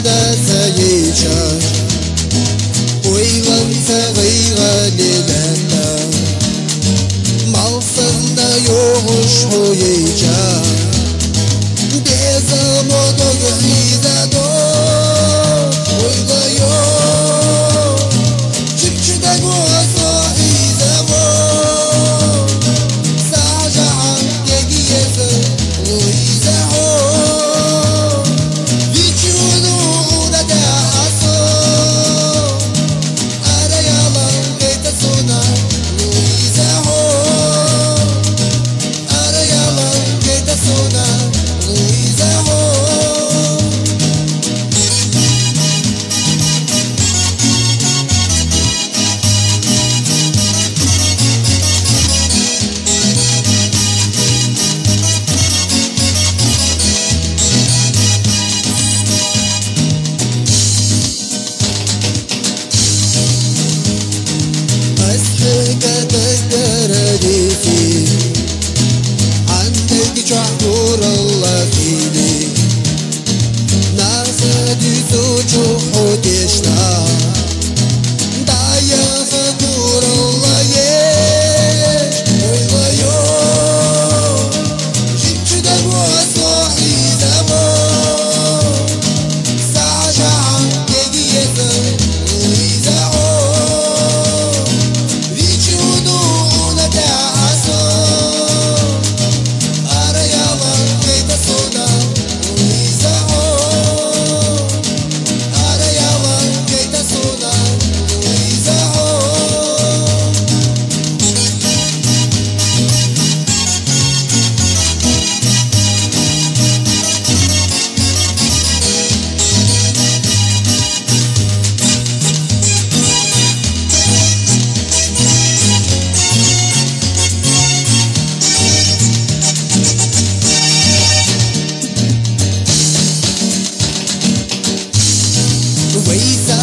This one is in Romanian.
的这一生，为人才为了你人的，毛生的有说一着，别这么多个你的多，为了有，只知道过所以的我，撒上给你颜色，Luiza oh, vichuno da daso, arayala keita sona, Luiza oh, arayala keita sona, Luiza oh. عندك جحور الله فيني ناخدي سوچو خودشنا دايا خدور الله يش الله يو جيتش دبو صاحي دبو ساجع يجي يزر Luiza oh vichuno da daso arayala keita sona Luiza oh arayala keita sona Luiza oh Luiza